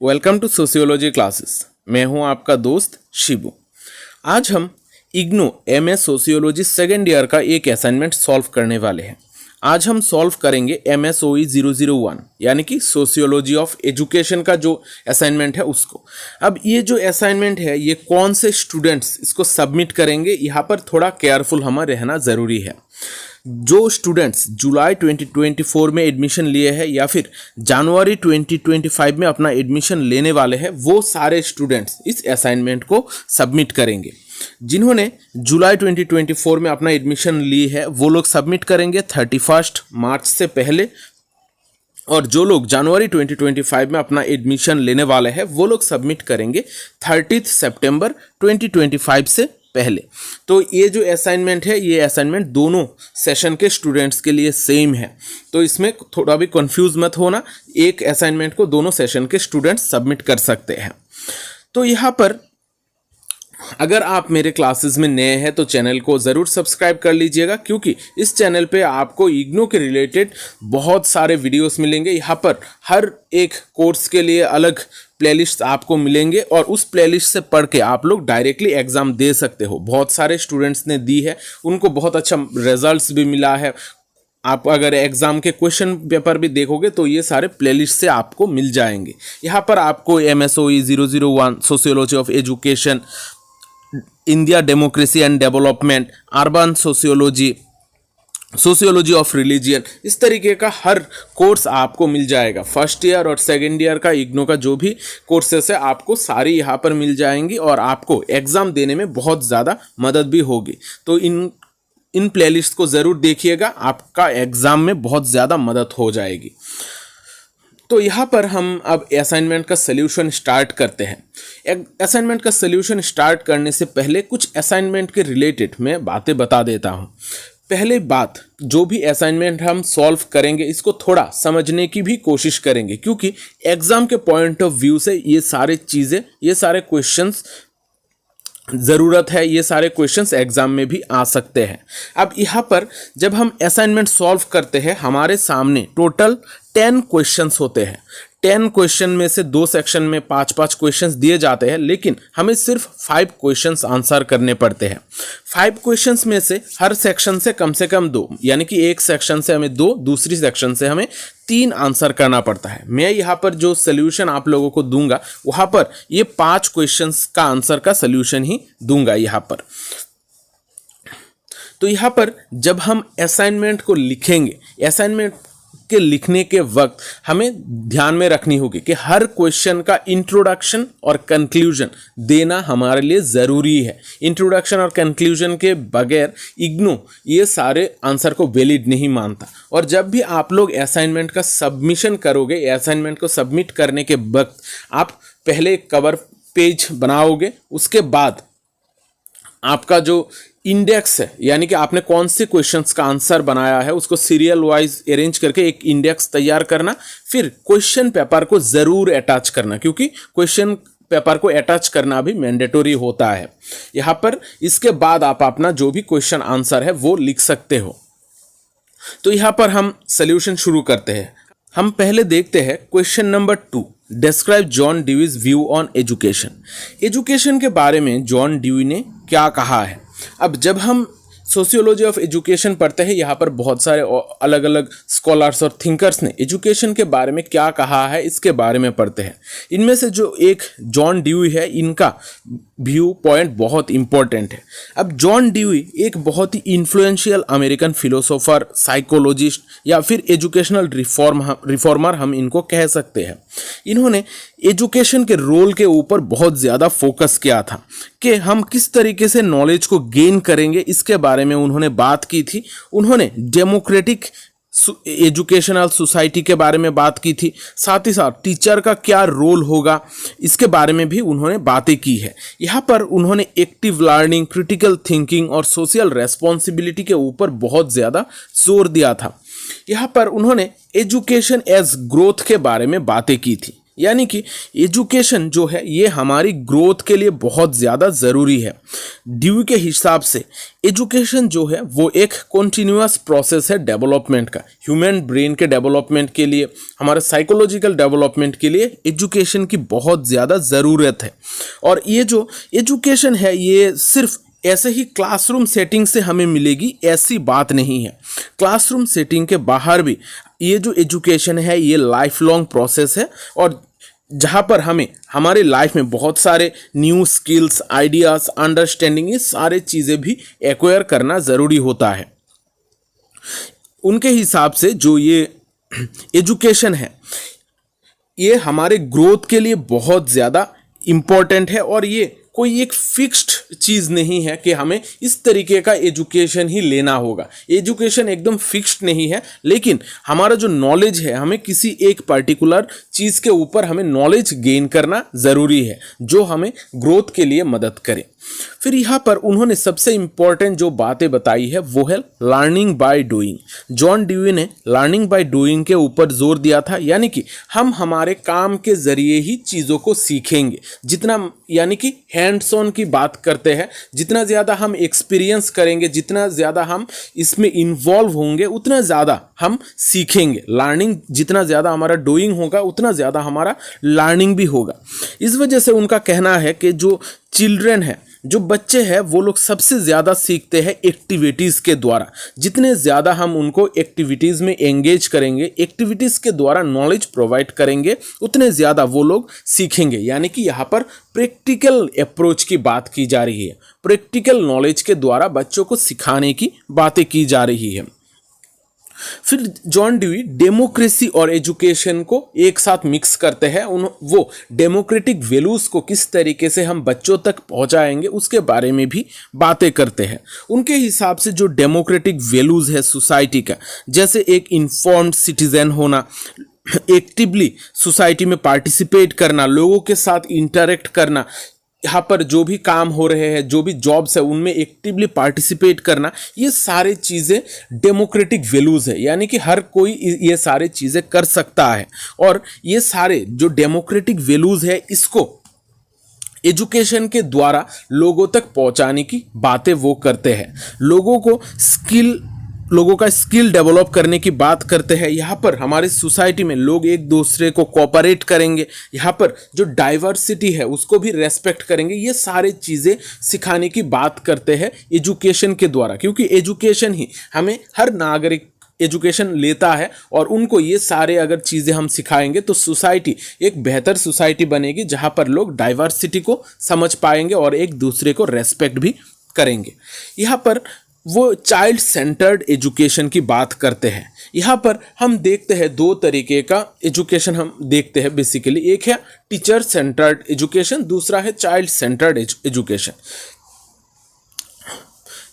Welcome to sociology classes. मैं हूं आपका दोस्त शिबू। आज हम IGNOU MA sociology second year का एक असाइनमेंट सॉल्व करने वाले हैं। आज हम सॉल्व करेंगे MSOE 001 यानी कि सोशियोलॉजी ऑफ एजुकेशन का जो असाइनमेंट है उसको। अब ये जो असाइनमेंट है ये कौन से स्टूडेंट्स इसको सबमिट करेंगे, यहाँ पर थोड़ा केयरफुल हमें रहना ज़रूरी है। जो स्टूडेंट्स जुलाई 2024 में एडमिशन लिए हैं या फिर जनवरी 2025 में अपना एडमिशन लेने वाले हैं, वो सारे स्टूडेंट्स इस असाइनमेंट को सबमिट करेंगे। जिन्होंने जुलाई 2024 में अपना एडमिशन ली है वो लोग सबमिट करेंगे 31 मार्च से पहले, और जो लोग जनवरी 2025 में अपना एडमिशन लेने वाले हैं वो लोग सबमिट करेंगे 30 सितंबर 2025 से पहले। तो ये जो असाइनमेंट है ये असाइनमेंट दोनों सेशन के स्टूडेंट्स के लिए सेम है, तो इसमें थोड़ा भी कंफ्यूज मत होना। एक असाइनमेंट को दोनों सेशन के स्टूडेंट्स सबमिट कर सकते हैं। तो यहाँ पर अगर आप मेरे क्लासेस में नए हैं तो चैनल को ज़रूर सब्सक्राइब कर लीजिएगा, क्योंकि इस चैनल पे आपको इग्नू के रिलेटेड बहुत सारे वीडियोस मिलेंगे। यहाँ पर हर एक कोर्स के लिए अलग प्लेलिस्ट आपको मिलेंगे और उस प्लेलिस्ट से पढ़ के आप लोग डायरेक्टली एग्ज़ाम दे सकते हो। बहुत सारे स्टूडेंट्स ने दी है, उनको बहुत अच्छा रिजल्ट्स भी मिला है। आप अगर एग्ज़ाम के क्वेश्चन पेपर भी देखोगे तो ये सारे प्लेलिस्ट से आपको मिल जाएंगे। यहाँ पर आपको MSOE 001 sociology of education, India democracy and development, urban sociology, sociology of religion, इस तरीके का हर कोर्स आपको मिल जाएगा। फर्स्ट ईयर और सेकेंड ईयर का इग्नू का जो भी कोर्सेस है आपको सारी यहाँ पर मिल जाएंगी और आपको एग्ज़ाम देने में बहुत ज़्यादा मदद भी होगी। तो इन प्लेलिस्ट को ज़रूर देखिएगा, आपका एग्ज़ाम में बहुत ज़्यादा मदद हो जाएगी। तो यहाँ पर हम अब असाइनमेंट का सल्यूशन स्टार्ट करते हैं। असाइनमेंट का सल्यूशन स्टार्ट करने से पहले कुछ असाइनमेंट के रिलेटेड मैं बातें बता देता हूँ। पहले बात, जो भी असाइनमेंट हम सॉल्व करेंगे इसको थोड़ा समझने की भी कोशिश करेंगे, क्योंकि एग्ज़ाम के पॉइंट ऑफ व्यू से ये सारे चीज़ें, ये सारे क्वेश्चंस ज़रूरत है, ये सारे क्वेश्चंस एग्जाम में भी आ सकते हैं। अब यहाँ पर जब हम असाइनमेंट सॉल्व करते हैं हमारे सामने टोटल 10 क्वेश्चंस होते हैं। 10 क्वेश्चन में से 2 सेक्शन में 5-5 क्वेश्चंस दिए जाते हैं, लेकिन हमें सिर्फ 5 क्वेश्चंस आंसर करने पड़ते हैं। 5 क्वेश्चंस में से हर सेक्शन से कम 2, यानी कि एक सेक्शन से हमें 2, दूसरी सेक्शन से हमें 3 आंसर करना पड़ता है। मैं यहाँ पर जो सल्यूशन आप लोगों को दूंगा वहाँ पर ये 5 क्वेश्चंस का आंसर का सल्यूशन ही दूंगा यहाँ पर। तो यहाँ पर जब हम असाइनमेंट को लिखेंगे, असाइनमेंट के लिखने के वक्त हमें ध्यान में रखनी होगी कि हर क्वेश्चन का इंट्रोडक्शन और कंक्लूजन देना हमारे लिए ज़रूरी है। इंट्रोडक्शन और कंक्लूजन के बगैर इग्नू ये सारे आंसर को वैलिड नहीं मानता। और जब भी आप लोग असाइनमेंट का सबमिशन करोगे, असाइनमेंट को सबमिट करने के वक्त आप पहले कवर पेज बनाओगे, उसके बाद आपका जो इंडेक्स है, यानी कि आपने कौन से क्वेश्चंस का आंसर बनाया है उसको सीरियल वाइज अरेंज करके एक इंडेक्स तैयार करना। फिर क्वेश्चन पेपर को ज़रूर अटैच करना, क्योंकि क्वेश्चन पेपर को अटैच करना भी मैंडेटरी होता है यहाँ पर। इसके बाद आप अपना जो भी क्वेश्चन आंसर है वो लिख सकते हो। तो यहाँ पर हम सल्यूशन शुरू करते हैं। हम पहले देखते हैं question number 2, describe John Dewey's view on education. Education के बारे में जॉन ड्यूई ने क्या कहा है। अब जब हम सोशियोलॉजी ऑफ एजुकेशन पढ़ते हैं, यहाँ पर बहुत सारे अलग अलग स्कॉलर्स और थिंकर्स ने एजुकेशन के बारे में क्या कहा है इसके बारे में पढ़ते हैं। इनमें से जो एक जॉन ड्यूई है, इनका व्यू पॉइंट बहुत इंपॉर्टेंट है। अब जॉन ड्यूई एक बहुत ही इन्फ्लुएंशियल अमेरिकन फिलोसोफर, साइकोलॉजिस्ट या फिर एजुकेशनल रिफॉर्मर हम इनको कह सकते हैं। इन्होंने एजुकेशन के रोल के ऊपर बहुत ज़्यादा फोकस किया था कि हम किस तरीके से नॉलेज को गेन करेंगे, इसके बारे में उन्होंने बात की थी। उन्होंने डेमोक्रेटिक एजुकेशनल सोसाइटी के बारे में बात की थी, साथ ही साथ टीचर का क्या रोल होगा इसके बारे में भी उन्होंने बातें की है। यहाँ पर उन्होंने एक्टिव लर्निंग, क्रिटिकल थिंकिंग और सोशल रेस्पॉन्सिबिलिटी के ऊपर बहुत ज़्यादा जोर दिया था। यहाँ पर उन्होंने एजुकेशन एज ग्रोथ के बारे में बातें की थी। यानी कि एजुकेशन जो है ये हमारी ग्रोथ के लिए बहुत ज़्यादा ज़रूरी है। ड्यूई के हिसाब से एजुकेशन जो है वो एक कॉन्टिन्यूअस प्रोसेस है डेवलपमेंट का। ह्यूमन ब्रेन के डेवलपमेंट के लिए, हमारे साइकोलॉजिकल डेवलपमेंट के लिए एजुकेशन की बहुत ज़्यादा ज़रूरत है। और ये जो एजुकेशन है ये सिर्फ ऐसे ही क्लासरूम सेटिंग से हमें मिलेगी ऐसी बात नहीं है। क्लासरूम सेटिंग के बाहर भी ये जो एजुकेशन है ये लाइफ लॉन्ग प्रोसेस है, और जहाँ पर हमें हमारे लाइफ में बहुत सारे न्यू स्किल्स, आइडियाज़, अंडरस्टैंडिंग, ये सारे चीज़ें भी एक्वायर करना ज़रूरी होता है। उनके हिसाब से जो ये एजुकेशन है ये हमारे ग्रोथ के लिए बहुत ज़्यादा इम्पॉर्टेंट है, और ये कोई एक फिक्स्ड चीज़ नहीं है कि हमें इस तरीके का एजुकेशन ही लेना होगा। एजुकेशन एकदम फिक्स्ड नहीं है, लेकिन हमारा जो नॉलेज है, हमें किसी एक पर्टिकुलर चीज़ के ऊपर हमें नॉलेज गेन करना ज़रूरी है जो हमें ग्रोथ के लिए मदद करे। फिर यहाँ पर उन्होंने सबसे इम्पॉर्टेंट जो बातें बताई है वो है learning by doing. John dewy ने लर्निंग बाय डूइंग के ऊपर जोर दिया था, यानी कि हम हमारे काम के ज़रिए ही चीज़ों को सीखेंगे। जितना, यानी कि हैंड्स ऑन की बात करते हैं, जितना ज़्यादा हम एक्सपीरियंस करेंगे, जितना ज़्यादा हम इसमें इन्वॉल्व होंगे, उतना ज़्यादा हम सीखेंगे। लर्निंग जितना ज़्यादा हमारा डूइंग होगा उतना ज़्यादा हमारा लर्निंग भी होगा। इस वजह से उनका कहना है कि जो चिल्ड्रन है, जो बच्चे हैं, वो लोग सबसे ज़्यादा सीखते हैं एक्टिविटीज़ के द्वारा। जितने ज़्यादा हम उनको एक्टिविटीज़ में एंगेज करेंगे, एक्टिविटीज़ के द्वारा नॉलेज प्रोवाइड करेंगे, उतने ज़्यादा वो लोग सीखेंगे। यानी कि यहाँ पर प्रैक्टिकल अप्रोच की बात की जा रही है। प्रैक्टिकल नॉलेज के द्वारा बच्चों को सिखाने की बातें की जा रही है। फिर जॉन ड्यूई डेमोक्रेसी और एजुकेशन को एक साथ मिक्स करते हैं। वो डेमोक्रेटिक वैल्यूज़ को किस तरीके से हम बच्चों तक पहुंचाएंगे उसके बारे में भी बातें करते हैं। उनके हिसाब से जो डेमोक्रेटिक वैल्यूज़ है सोसाइटी का, जैसे एक इन्फॉर्म्ड सिटीजन होना, एक्टिवली सोसाइटी में पार्टिसिपेट करना, लोगों के साथ इंटरेक्ट करना, यहाँ पर जो भी काम हो रहे हैं, जो भी जॉब्स है उनमें एक्टिवली पार्टिसिपेट करना, ये सारे चीज़ें डेमोक्रेटिक वैल्यूज़ है। यानी कि हर कोई ये सारे चीज़ें कर सकता है, और ये सारे जो डेमोक्रेटिक वैल्यूज़ है इसको एजुकेशन के द्वारा लोगों तक पहुंचाने की बातें वो करते हैं। लोगों का स्किल डेवलप करने की बात करते हैं। यहाँ पर हमारे सोसाइटी में लोग एक दूसरे को कोऑपरेट करेंगे, यहाँ पर जो डाइवर्सिटी है उसको भी रेस्पेक्ट करेंगे। ये सारे चीज़ें सिखाने की बात करते हैं एजुकेशन के द्वारा, क्योंकि एजुकेशन ही हमें, हर नागरिक एजुकेशन लेता है, और उनको ये सारे अगर चीज़ें हम सिखाएंगे तो सोसाइटी एक बेहतर सोसाइटी बनेगी, जहाँ पर लोग डाइवर्सिटी को समझ पाएंगे और एक दूसरे को रेस्पेक्ट भी करेंगे। यहाँ पर वो चाइल्ड सेंटर्ड एजुकेशन की बात करते हैं। यहाँ पर हम देखते हैं दो तरीके का एजुकेशन हम देखते हैं बेसिकली। एक है टीचर सेंटर्ड एजुकेशन, दूसरा है child centred education.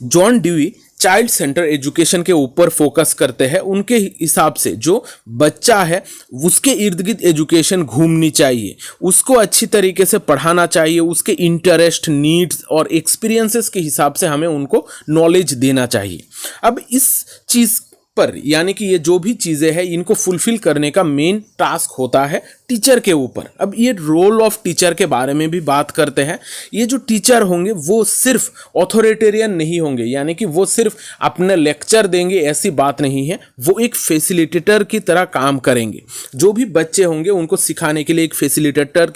John dewy child centre education के ऊपर फोकस करते हैं। उनके हिसाब से जो बच्चा है उसके इर्द गिर्द एजुकेशन घूमनी चाहिए, उसको अच्छी तरीके से पढ़ाना चाहिए, उसके इंटरेस्ट, नीड्स और एक्सपीरियंसेस के हिसाब से हमें उनको नॉलेज देना चाहिए। अब इस चीज़ पर, यानी कि ये जो भी चीज़ें हैं इनको फुलफिल करने का मेन टास्क होता है टीचर के ऊपर। अब ये रोल ऑफ टीचर के बारे में भी बात करते हैं। ये जो टीचर होंगे वो सिर्फ ऑथोरिटेरियन नहीं होंगे, यानी कि वो सिर्फ अपने लेक्चर देंगे ऐसी बात नहीं है, वो एक फैसिलिटेटर की तरह काम करेंगे। जो भी बच्चे होंगे उनको सिखाने के लिए एक फैसिलिटेटर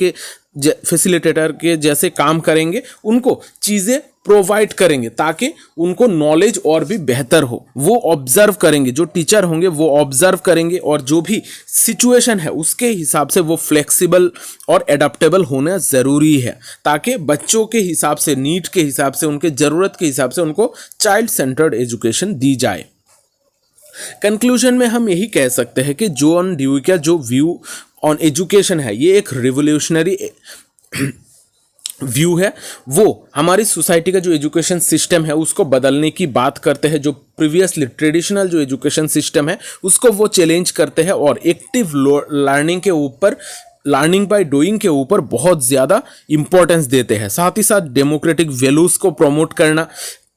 के जैसे काम करेंगे, उनको चीज़ें प्रोवाइड करेंगे ताकि उनको नॉलेज और भी बेहतर हो। वो ऑब्जर्व करेंगे, जो टीचर होंगे वो ऑब्जर्व करेंगे, और जो भी सिचुएशन है उसके हिसाब से वो फ्लेक्सिबल और एडाप्टेबल होना ज़रूरी है, ताकि बच्चों के हिसाब से, नीड के हिसाब से, उनके ज़रूरत के हिसाब से उनको चाइल्ड सेंटर्ड एजुकेशन दी जाए। कंक्लूजन में हम यही कह सकते हैं कि जॉन ड्यूई का जो व्यू ऑन एजुकेशन है ये एक रिवोल्यूशनरी व्यू है। वो हमारी सोसाइटी का जो एजुकेशन सिस्टम है उसको बदलने की बात करते हैं। जो प्रीवियसली ट्रेडिशनल जो एजुकेशन सिस्टम है उसको वो चैलेंज करते हैं, और एक्टिव लर्निंग के ऊपर, लर्निंग बाय डूइंग के ऊपर बहुत ज़्यादा इंपॉर्टेंस देते हैं। साथ ही साथ डेमोक्रेटिक वैल्यूज़ को प्रमोट करना,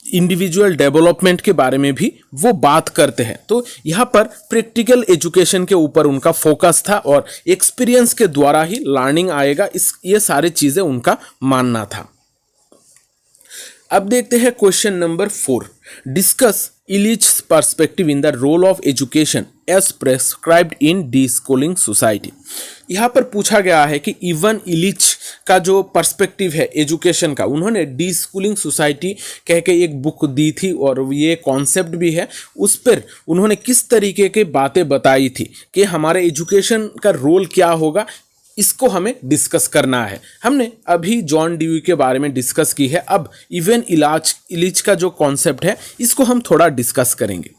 इंडिविजुअल डेवलपमेंट के बारे में भी वो बात करते हैं। तो यहाँ पर प्रैक्टिकल एजुकेशन के ऊपर उनका फोकस था और एक्सपीरियंस के द्वारा ही लर्निंग आएगा, ये सारी चीज़ें उनका मानना था। अब देखते हैं question number 4। Discuss Illich perspective in the role of education as prescribed in deschooling society. यहाँ पर पूछा गया है कि इवन इलिच का जो पर्सपेक्टिव है एजुकेशन का, उन्होंने डी स्कूलिंग सोसाइटी कह के एक बुक दी थी और ये कॉन्सेप्ट भी है, उस पर उन्होंने किस तरीके की बातें बताई थी कि हमारे एजुकेशन का रोल क्या होगा, इसको हमें डिस्कस करना है। हमने अभी जॉन ड्यूई के बारे में डिस्कस की है, अब इवन इलिच का जो कॉन्सेप्ट है इसको हम थोड़ा डिस्कस करेंगे।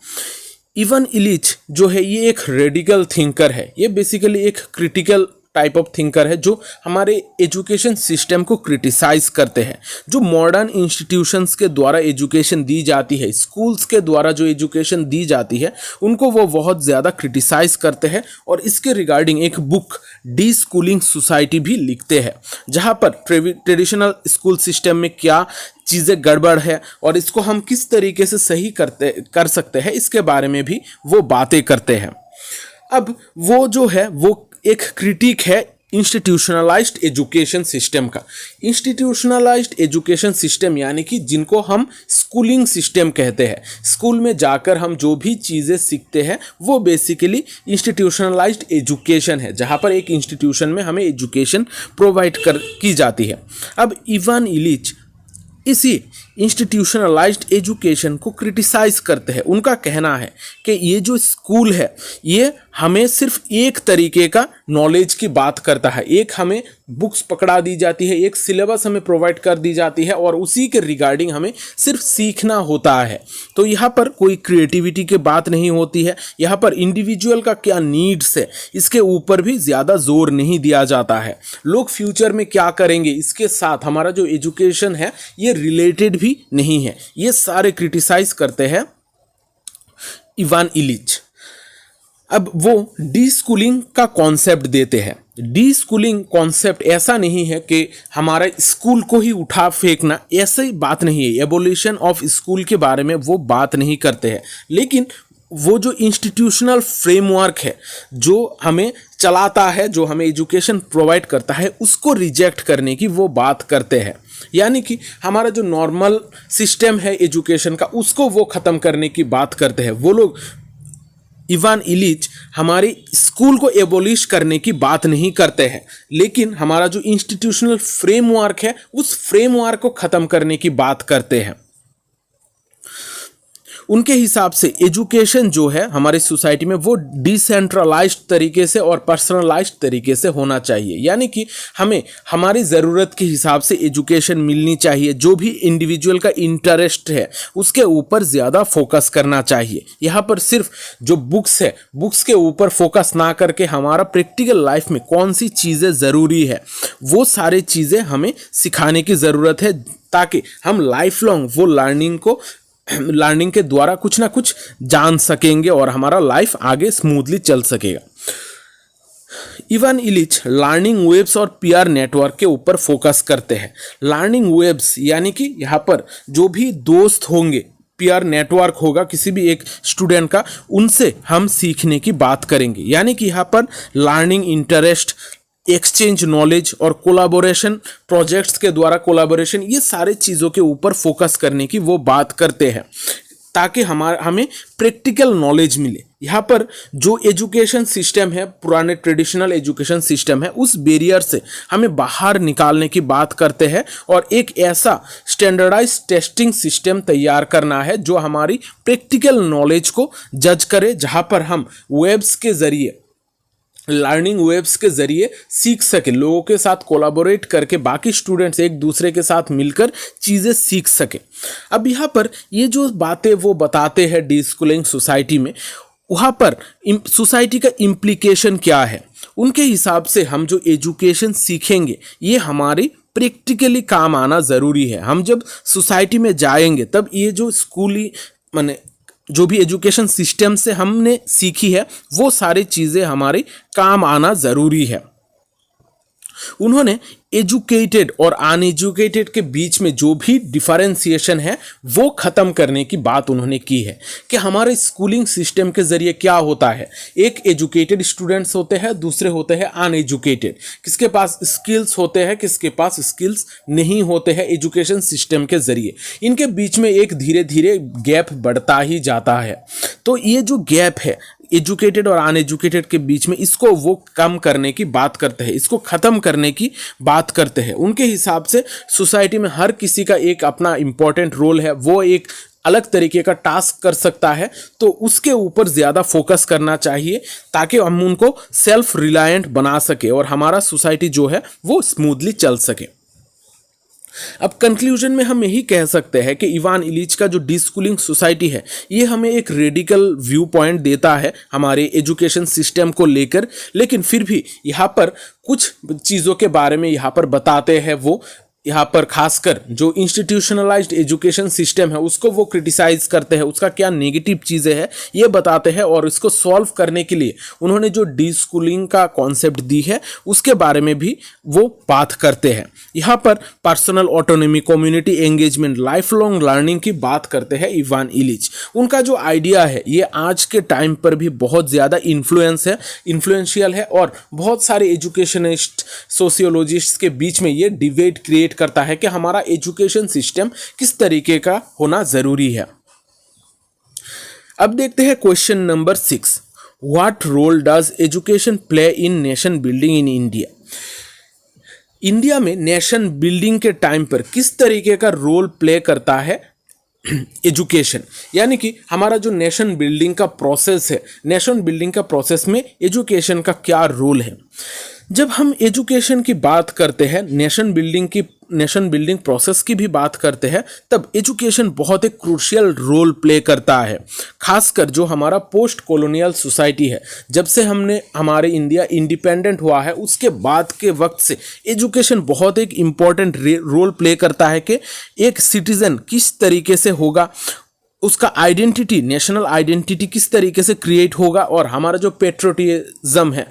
इवन इलिच जो है ये एक रेडिकल थिंकर है, ये बेसिकली एक क्रिटिकल टाइप ऑफ थिंकर है जो हमारे एजुकेशन सिस्टम को क्रिटिसाइज करते हैं। जो मॉडर्न इंस्टीट्यूशंस के द्वारा एजुकेशन दी जाती है, स्कूल्स के द्वारा जो एजुकेशन दी जाती है, उनको वो बहुत ज़्यादा क्रिटिसाइज करते हैं और इसके रिगार्डिंग एक बुक डी स्कूलिंग सोसाइटी भी लिखते हैं, जहाँ पर ट्रेडिशनल स्कूल सिस्टम में क्या चीज़ें गड़बड़ है और इसको हम किस तरीके से सही कर सकते हैं, इसके बारे में भी वो बातें करते हैं। अब वो जो है वो एक क्रिटिक है इंस्टीट्यूशनलाइज्ड एजुकेशन सिस्टम का। इंस्टीट्यूशनलाइज्ड एजुकेशन सिस्टम यानी कि जिनको हम स्कूलिंग सिस्टम कहते हैं, स्कूल में जाकर हम जो भी चीज़ें सीखते हैं वो बेसिकली इंस्टीट्यूशनलाइज्ड एजुकेशन है, जहाँ पर एक इंस्टीट्यूशन में हमें एजुकेशन प्रोवाइड की जाती है। अब इवान इलिच इसी इंस्टीट्यूशनलाइज्ड एजुकेशन को क्रिटिसाइज करते हैं। उनका कहना है कि ये जो स्कूल है ये हमें सिर्फ एक तरीके का नॉलेज की बात करता है, एक हमें बुक्स पकड़ा दी जाती है, एक सिलेबस हमें प्रोवाइड कर दी जाती है और उसी के रिगार्डिंग हमें सिर्फ सीखना होता है। तो यहाँ पर कोई क्रिएटिविटी की बात नहीं होती है, यहाँ पर इंडिविजुअल का क्या नीड्स है इसके ऊपर भी ज़्यादा जोर नहीं दिया जाता है। लोग फ्यूचर में क्या करेंगे इसके साथ हमारा जो एजुकेशन है ये रिलेटेड भी नहीं है, ये सारे क्रिटिसाइज करते हैं इवान इलिच। अब वो डी स्कूलिंग का कॉन्सेप्ट देते हैं। डी स्कूलिंग कॉन्सेप्ट ऐसा नहीं है कि हमारा स्कूल को ही उठा फेंकना, ऐसी बात नहीं है। एबोलिशन ऑफ स्कूल के बारे में वो बात नहीं करते हैं, लेकिन वो जो इंस्टीट्यूशनल फ्रेमवर्क है जो हमें चलाता है, जो हमें एजुकेशन प्रोवाइड करता है, उसको रिजेक्ट करने की वो बात करते हैं। यानी कि हमारा जो नॉर्मल सिस्टम है एजुकेशन का उसको वो ख़त्म करने की बात करते हैं। वो लोग इवान इलिच हमारी स्कूल को एबोलिश करने की बात नहीं करते हैं, लेकिन हमारा जो इंस्टीट्यूशनल फ्रेमवर्क है उस फ्रेमवर्क को ख़त्म करने की बात करते हैं। उनके हिसाब से एजुकेशन जो है हमारी सोसाइटी में वो डिसेंट्रलाइज्ड तरीके से और पर्सनलाइज्ड तरीके से होना चाहिए, यानी कि हमें हमारी ज़रूरत के हिसाब से एजुकेशन मिलनी चाहिए। जो भी इंडिविजुअल का इंटरेस्ट है उसके ऊपर ज़्यादा फोकस करना चाहिए। यहाँ पर सिर्फ जो बुक्स है बुक्स के ऊपर फोकस ना करके हमारा प्रैक्टिकल लाइफ में कौन सी चीज़ें ज़रूरी है वो सारी चीज़ें हमें सिखाने की ज़रूरत है, ताकि हम लाइफ लॉन्ग वो लर्निंग के द्वारा कुछ ना कुछ जान सकेंगे और हमारा लाइफ आगे स्मूथली चल सकेगा। इवान इलिच लर्निंग वेब्स और पीयर नेटवर्क के ऊपर फोकस करते हैं। लर्निंग वेब्स यानी कि यहाँ पर जो भी दोस्त होंगे, पीयर नेटवर्क होगा किसी भी एक स्टूडेंट का, उनसे हम सीखने की बात करेंगे। यानी कि यहाँ पर लर्निंग इंटरेस्ट, एक्सचेंज नॉलेज और कोलाबोरेशन, प्रोजेक्ट्स के द्वारा कोलाबोरेशन, ये सारे चीज़ों के ऊपर फोकस करने की वो बात करते हैं ताकि हमें प्रैक्टिकल नॉलेज मिले। यहाँ पर जो एजुकेशन सिस्टम है, पुराने ट्रेडिशनल एजुकेशन सिस्टम है, उस बैरियर से हमें बाहर निकालने की बात करते हैं और एक ऐसा स्टैंडर्डाइज टेस्टिंग सिस्टम तैयार करना है जो हमारी प्रैक्टिकल नॉलेज को जज करे, जहाँ पर हम वेब्स के ज़रिए, लर्निंग वेब्स के ज़रिए सीख सके, लोगों के साथ कोलाबोरेट करके बाकी स्टूडेंट्स एक दूसरे के साथ मिलकर चीज़ें सीख सके। अब यहाँ पर ये जो बातें वो बताते हैं डी स्कूलिंग सोसाइटी में, वहाँ पर सोसाइटी का इम्प्लीकेशन क्या है। उनके हिसाब से हम जो एजुकेशन सीखेंगे ये हमारी प्रैक्टिकली काम आना ज़रूरी है। हम जब सोसाइटी में जाएंगे तब ये जो स्कूली माने जो भी एजुकेशन सिस्टम से हमने सीखी है वो सारी चीज़ें हमारे काम आना ज़रूरी है। उन्होंने एजुकेटेड और अनएजुकेटेड के बीच में जो भी डिफरेंशिएशन है वो ख़त्म करने की बात उन्होंने की है कि हमारे स्कूलिंग सिस्टम के ज़रिए क्या होता है, एक एजुकेटेड स्टूडेंट्स होते हैं, दूसरे होते हैं अनएजुकेटेड, किसके पास स्किल्स होते हैं, किसके पास स्किल्स नहीं होते हैं। एजुकेशन सिस्टम के ज़रिए इनके बीच में एक धीरे धीरे गैप बढ़ता ही जाता है। तो ये जो गैप है एजुकेटेड और अनएजुकेटेड के बीच में, इसको वो कम करने की बात करते हैं, इसको ख़त्म करने की बात करते हैं। उनके हिसाब से सोसाइटी में हर किसी का एक अपना इम्पॉर्टेंट रोल है, वो एक अलग तरीके का टास्क कर सकता है, तो उसके ऊपर ज़्यादा फोकस करना चाहिए ताकि हम उनको सेल्फ रिलायंट बना सके और हमारा सोसाइटी जो है वो स्मूथली चल सके। अब कंक्लूजन में हम यही कह सकते हैं कि इवान इलिच का जो डीस्कूलिंग सोसाइटी है ये हमें एक रेडिकल व्यू पॉइंट देता है हमारे एजुकेशन सिस्टम को लेकर, लेकिन फिर भी यहाँ पर कुछ चीज़ों के बारे में यहाँ पर बताते हैं। वो यहाँ पर खासकर जो इंस्टीट्यूशनलाइज्ड एजुकेशन सिस्टम है उसको वो क्रिटिसाइज करते हैं, उसका क्या नेगेटिव चीज़ें हैं ये बताते हैं, और इसको सॉल्व करने के लिए उन्होंने जो डी स्कूलिंग का कॉन्सेप्ट दी है उसके बारे में भी वो बात करते हैं। यहाँ पर personal autonomy, community engagement, life long learning की बात करते हैं इवान इलिच। उनका जो आइडिया है ये आज के टाइम पर भी बहुत ज़्यादा इन्फ्लुएंशियल है और बहुत सारे एजुकेशनिस्ट, सोशियोलॉजिस्ट के बीच में ये डिबेट क्रिएट करता है कि हमारा एजुकेशन सिस्टम किस तरीके का होना जरूरी है। अब देखते हैं question number 6, what role does education play in nation building in India. India में नेशन बिल्डिंग के टाइम पर किस तरीके का रोल प्ले करता है एजुकेशन, यानी कि हमारा जो नेशन बिल्डिंग का प्रोसेस है, नेशन बिल्डिंग का प्रोसेस में एजुकेशन का क्या रोल है। जब हम एजुकेशन की बात करते हैं, नेशन बिल्डिंग प्रोसेस की भी बात करते हैं, तब एजुकेशन बहुत एक क्रूशियल रोल प्ले करता है। खासकर जो हमारा पोस्ट कॉलोनियल सोसाइटी है, जब से हमारे इंडिया इंडिपेंडेंट हुआ है उसके बाद के वक्त से एजुकेशन बहुत एक इम्पॉर्टेंट रोल प्ले करता है कि एक सिटीजन किस तरीके से होगा, उसका आइडेंटिटी, नेशनल आइडेंटिटी किस तरीके से क्रिएट होगा, और हमारा जो पेट्रियोटिज्म है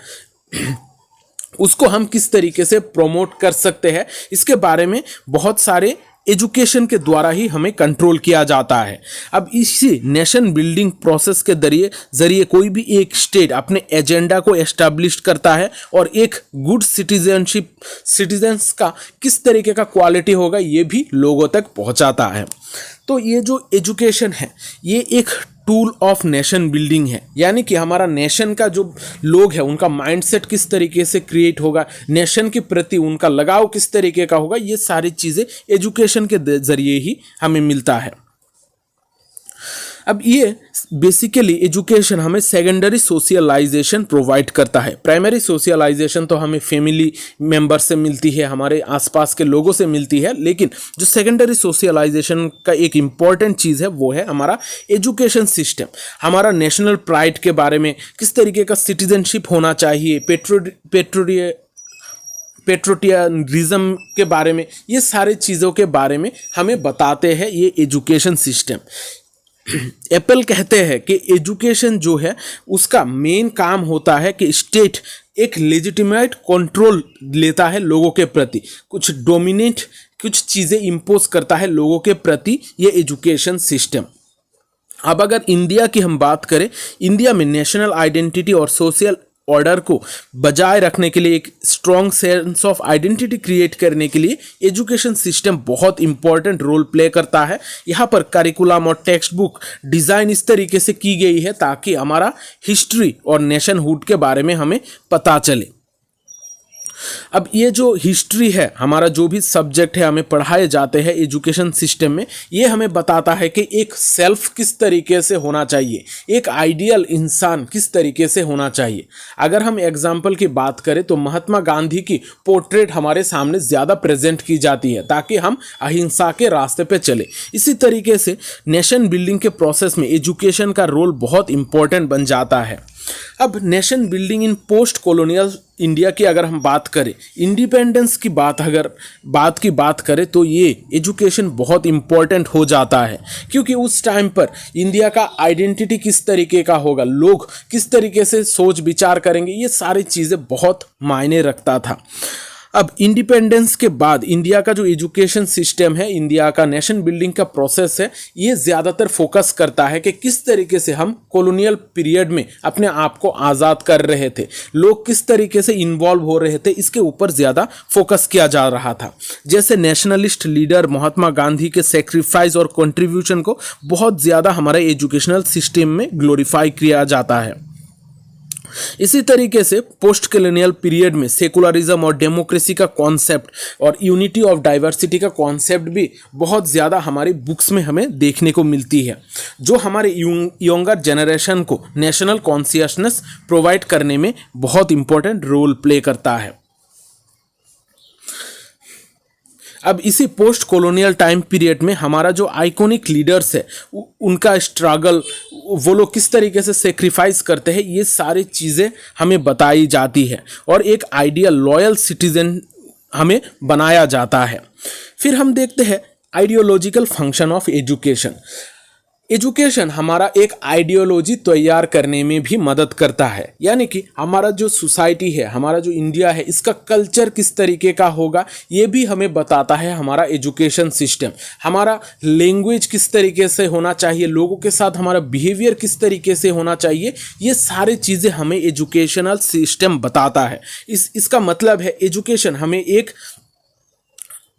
उसको हम किस तरीके से प्रमोट कर सकते हैं, इसके बारे में बहुत सारे एजुकेशन के द्वारा ही हमें कंट्रोल किया जाता है। अब इसी नेशन बिल्डिंग प्रोसेस के जरिए कोई भी एक स्टेट अपने एजेंडा को एस्टैब्लिश करता है और एक गुड सिटीजन्स का किस तरीके का क्वालिटी होगा ये भी लोगों तक पहुंचाता है। तो ये जो एजुकेशन है ये एक टूल ऑफ नेशन बिल्डिंग है, यानी कि हमारा नेशन का जो लोग है उनका माइंडसेट किस तरीके से क्रिएट होगा, नेशन के प्रति उनका लगाव किस तरीके का होगा, ये सारी चीज़ें एजुकेशन के जरिए ही हमें मिलता है। अब ये बेसिकली एजुकेशन हमें सेकेंडरी सोशलाइजेशन प्रोवाइड करता है। प्राइमरी सोशलाइजेशन तो हमें फैमिली मेंबर से मिलती है, हमारे आसपास के लोगों से मिलती है, लेकिन जो सेकेंडरी सोशलाइजेशन का एक इम्पॉर्टेंट चीज़ है वो है हमारा एजुकेशन सिस्टम। हमारा नेशनल प्राइड के बारे में, किस तरीके का सिटीजनशिप होना चाहिए, पेट्रोटियनिज्म के बारे में, ये सारी चीज़ों के बारे में हमें बताते हैं ये एजुकेशन सिस्टम। एप्पल कहते हैं कि एजुकेशन जो है उसका मेन काम होता है कि स्टेट एक लेजिटिमेट कंट्रोल लेता है लोगों के प्रति, कुछ डोमिनेट कुछ चीज़ें इम्पोज करता है लोगों के प्रति ये एजुकेशन सिस्टम। अब अगर इंडिया की हम बात करें, इंडिया में नेशनल आइडेंटिटी और सोशल ऑर्डर को बजाय रखने के लिए, एक strong sense of identity create करने के लिए एजुकेशन सिस्टम बहुत इंपॉर्टेंट रोल प्ले करता है। यहाँ पर करिकुलम और टेक्स्ट बुक डिज़ाइन इस तरीके से की गई है ताकि हमारा हिस्ट्री और नेशनहुड के बारे में हमें पता चले। अब ये जो हिस्ट्री है, हमारा जो भी सब्जेक्ट है हमें पढ़ाए जाते हैं एजुकेशन सिस्टम में, ये हमें बताता है कि एक सेल्फ किस तरीके से होना चाहिए, एक आइडियल इंसान किस तरीके से होना चाहिए। अगर हम एग्जाम्पल की बात करें तो महात्मा गांधी की पोर्ट्रेट हमारे सामने ज़्यादा प्रेजेंट की जाती है ताकि हम अहिंसा के रास्ते पे चले। इसी तरीके से नेशन बिल्डिंग के प्रोसेस में एजुकेशन का रोल बहुत इंपॉर्टेंट बन जाता है। अब नेशन बिल्डिंग इन पोस्ट कॉलोनियल इंडिया की अगर हम बात करें, इंडिपेंडेंस की बात करें तो ये एजुकेशन बहुत इम्पॉर्टेंट हो जाता है, क्योंकि उस टाइम पर इंडिया का आइडेंटिटी किस तरीके का होगा, लोग किस तरीके से सोच विचार करेंगे, ये सारी चीज़ें बहुत मायने रखता था। अब इंडिपेंडेंस के बाद इंडिया का जो एजुकेशन सिस्टम है, इंडिया का नेशन बिल्डिंग का प्रोसेस है, ये ज़्यादातर फोकस करता है कि किस तरीके से हम कॉलोनियल पीरियड में अपने आप को आज़ाद कर रहे थे, लोग किस तरीके से इन्वॉल्व हो रहे थे, इसके ऊपर ज़्यादा फोकस किया जा रहा था। जैसे नेशनलिस्ट लीडर महात्मा गांधी के सेक्रीफाइस और कंट्रीब्यूशन को बहुत ज़्यादा हमारे एजुकेशनल सिस्टम में ग्लोरीफाई किया जाता है। इसी तरीके से पोस्ट कॉलोनियल पीरियड में सेकुलरिज्म और डेमोक्रेसी का कॉन्सेप्ट और यूनिटी ऑफ डाइवर्सिटी का कॉन्सेप्ट भी बहुत ज़्यादा हमारी बुक्स में हमें देखने को मिलती है, जो हमारे यंगर जनरेशन को नेशनल कॉन्शियसनेस प्रोवाइड करने में बहुत इंपॉर्टेंट रोल प्ले करता है। अब इसी पोस्ट कॉलोनियल टाइम पीरियड में हमारा जो आइकॉनिक लीडर्स है, उनका स्ट्रगल, वो लोग किस तरीके से सेक्रीफाइस करते हैं, ये सारी चीज़ें हमें बताई जाती है और एक आइडियल लॉयल सिटीजन हमें बनाया जाता है। फिर हम देखते हैं ideological function of education. Education हमारा एक आइडियोलॉजी तैयार करने में भी मदद करता है, यानी कि हमारा जो सोसाइटी है, हमारा जो इंडिया है, इसका कल्चर किस तरीके का होगा ये भी हमें बताता है हमारा एजुकेशन सिस्टम। हमारा लैंग्वेज किस तरीके से होना चाहिए, लोगों के साथ हमारा बिहेवियर किस तरीके से होना चाहिए, ये सारी चीज़ें हमें एजुकेशनल सिस्टम बताता है। इसका मतलब है एजुकेशन हमें एक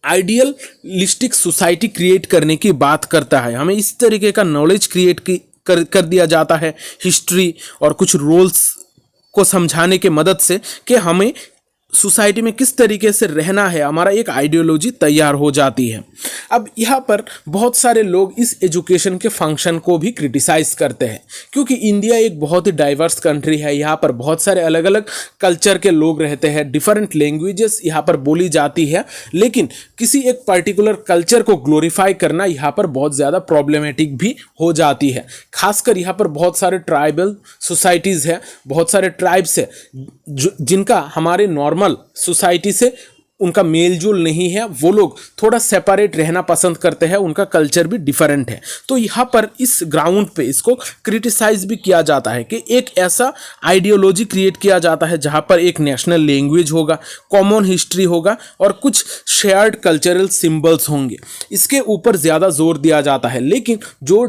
आइडियलिस्टिक सोसाइटी क्रिएट करने की बात करता है। हमें इस तरीके का नॉलेज क्रिएट कर दिया जाता है हिस्ट्री और कुछ रोल्स को समझाने के मदद से कि हमें सोसाइटी में किस तरीके से रहना है, हमारा एक आइडियोलॉजी तैयार हो जाती है। अब यहाँ पर बहुत सारे लोग इस एजुकेशन के फंक्शन को भी क्रिटिसाइज करते हैं, क्योंकि इंडिया एक बहुत ही डाइवर्स कंट्री है। यहाँ पर बहुत सारे अलग अलग कल्चर के लोग रहते हैं, डिफरेंट लैंग्वेजेस यहाँ पर बोली जाती है, लेकिन किसी एक पर्टिकुलर कल्चर को ग्लोरीफाई करना यहाँ पर बहुत ज़्यादा प्रॉब्लमेटिक भी हो जाती है। खासकर यहाँ पर बहुत सारे ट्राइबल सोसाइटीज़ हैं, बहुत सारे ट्राइब्स है जिनका हमारे नॉर्मल सोसाइटी से उनका मेल जोल नहीं है, वो लोग थोड़ा सेपरेट रहना पसंद करते हैं, उनका कल्चर भी डिफरेंट है। तो यहाँ पर इस ग्राउंड पे इसको क्रिटिसाइज भी किया जाता है कि एक ऐसा आइडियोलॉजी क्रिएट किया जाता है जहाँ पर एक नेशनल लैंग्वेज होगा, कॉमन हिस्ट्री होगा और कुछ शेयर्ड कल्चरल सिंबल्स होंगे, इसके ऊपर ज़्यादा जोर दिया जाता है। लेकिन जो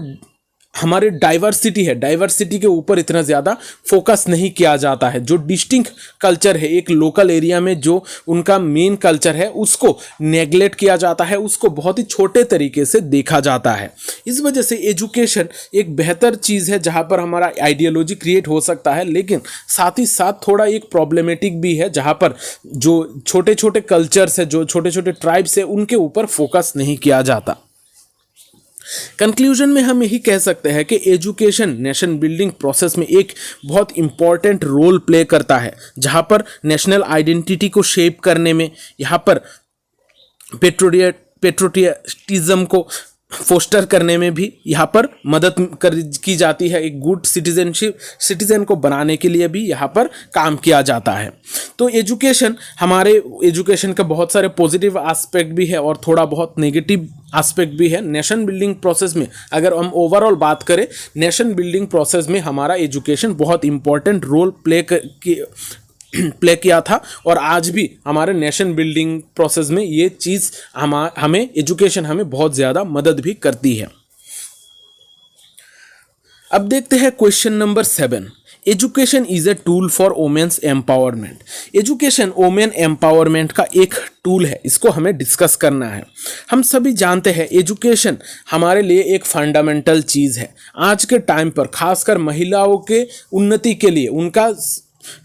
हमारे डाइवर्सिटी है, डाइवर्सिटी के ऊपर इतना ज़्यादा फोकस नहीं किया जाता है। जो डिस्टिंक्ट कल्चर है, एक लोकल एरिया में जो उनका मेन कल्चर है, उसको नेगलेक्ट किया जाता है, उसको बहुत ही छोटे तरीके से देखा जाता है। इस वजह से एजुकेशन एक बेहतर चीज़ है जहाँ पर हमारा आइडियोलॉजी क्रिएट हो सकता है, लेकिन साथ ही साथ थोड़ा एक प्रॉब्लमेटिक भी है जहाँ पर जो छोटे छोटे कल्चर्स है, जो छोटे छोटे ट्राइब्स है, उनके ऊपर फोकस नहीं किया जाता। कंक्लूजन में हम यही कह सकते हैं कि एजुकेशन नेशन बिल्डिंग प्रोसेस में एक बहुत इंपॉर्टेंट रोल प्ले करता है, जहाँ पर नेशनल आइडेंटिटी को शेप करने में, यहाँ पर पेट्रोटिज्म को फोस्टर करने में भी यहाँ पर मदद की जाती है। एक गुड सिटीजन को बनाने के लिए भी यहाँ पर काम किया जाता है। तो हमारे एजुकेशन का बहुत सारे पॉजिटिव एस्पेक्ट भी है और थोड़ा बहुत नेगेटिव एस्पेक्ट भी है। नेशन बिल्डिंग प्रोसेस में अगर हम ओवरऑल बात करें, नेशन बिल्डिंग प्रोसेस में हमारा एजुकेशन बहुत इंपॉर्टेंट रोल प्ले किया था और आज भी हमारे नेशन बिल्डिंग प्रोसेस में ये चीज़ हमें एजुकेशन हमें बहुत ज़्यादा मदद भी करती है। अब देखते हैं question number 7। Education is a tool for women's empowerment. Education women empowerment का एक टूल है, इसको हमें डिस्कस करना है। हम सभी जानते हैं एजुकेशन हमारे लिए एक फंडामेंटल चीज़ है। आज के टाइम पर खासकर महिलाओं के उन्नति के लिए, उनका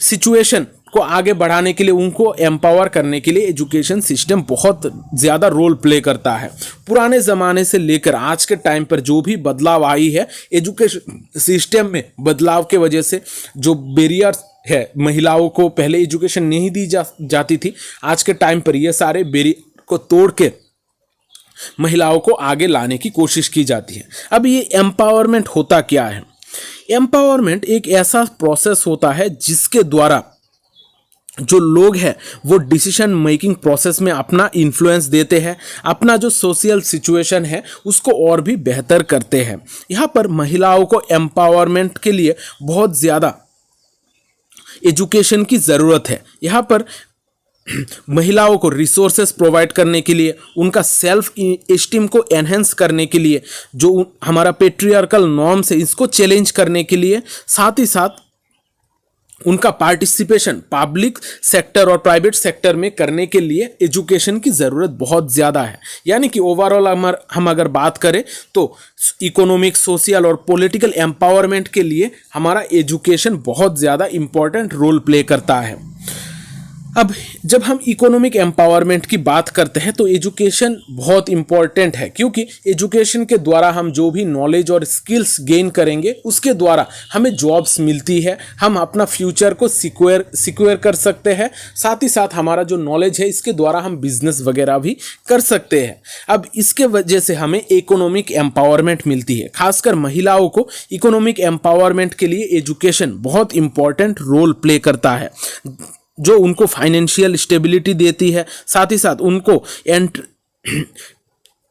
सिचुएशन को आगे बढ़ाने के लिए, उनको एम्पावर करने के लिए एजुकेशन सिस्टम बहुत ज़्यादा रोल प्ले करता है। पुराने ज़माने से लेकर आज के टाइम पर जो भी बदलाव आई है एजुकेशन सिस्टम में, बदलाव के वजह से जो बैरियर्स है, महिलाओं को पहले एजुकेशन नहीं दी जाती थी, आज के टाइम पर ये सारे बैरियर को तोड़ के महिलाओं को आगे लाने की कोशिश की जाती है। अब ये एम्पावरमेंट होता क्या है? एम्पावरमेंट एक ऐसा प्रोसेस होता है जिसके द्वारा जो लोग हैं वो डिसीजन मेकिंग प्रोसेस में अपना इन्फ्लुएंस देते हैं, अपना जो सोशल सिचुएशन है उसको और भी बेहतर करते हैं। यहाँ पर महिलाओं को एम्पावरमेंट के लिए बहुत ज़्यादा एजुकेशन की ज़रूरत है। यहाँ पर महिलाओं को रिसोर्सेस प्रोवाइड करने के लिए, उनका सेल्फ एस्टीम को एनहेंस करने के लिए, जो हमारा पेट्रियार्कल नॉर्म्स है इसको चैलेंज करने के लिए, साथ ही साथ उनका पार्टिसिपेशन पब्लिक सेक्टर और प्राइवेट सेक्टर में करने के लिए एजुकेशन की ज़रूरत बहुत ज़्यादा है। यानी कि ओवरऑल हम अगर बात करें तो इकोनॉमिक, सोशल और पॉलिटिकल एम्पावरमेंट के लिए हमारा एजुकेशन बहुत ज़्यादा इम्पॉर्टेंट रोल प्ले करता है। अब जब हम इकोनॉमिक एम्पावरमेंट की बात करते हैं तो एजुकेशन बहुत इम्पॉर्टेंट है, क्योंकि एजुकेशन के द्वारा हम जो भी नॉलेज और स्किल्स गेन करेंगे उसके द्वारा हमें जॉब्स मिलती है, हम अपना फ्यूचर को सिक्योर कर सकते हैं, साथ ही साथ हमारा जो नॉलेज है इसके द्वारा हम बिजनेस वगैरह भी कर सकते हैं। अब इसके वजह से हमें इकोनॉमिक एम्पावरमेंट मिलती है। खासकर महिलाओं को इकोनॉमिक एम्पावरमेंट के लिए एजुकेशन बहुत इम्पॉर्टेंट रोल प्ले करता है, जो उनको फाइनेंशियल स्टेबिलिटी देती है, साथ ही साथ उनको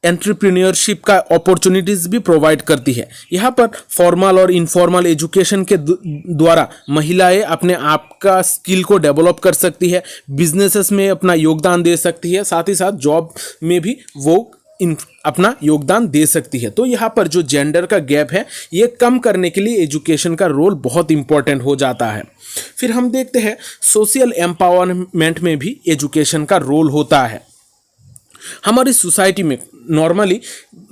एंटरप्रेन्योरशिप का अपॉर्चुनिटीज भी प्रोवाइड करती है। यहाँ पर फॉर्मल और इनफॉर्मल एजुकेशन के द्वारा महिलाएं अपने आप का स्किल को डेवलप कर सकती है, बिजनेसेस में अपना योगदान दे सकती है, साथ ही साथ जॉब में भी वो अपना योगदान दे सकती है। तो यहाँ पर जो जेंडर का गैप है ये कम करने के लिए एजुकेशन का रोल बहुत इंपॉर्टेंट हो जाता है। फिर हम देखते हैं सोशल एम्पावरमेंट में भी एजुकेशन का रोल होता है। हमारी सोसाइटी में नॉर्मली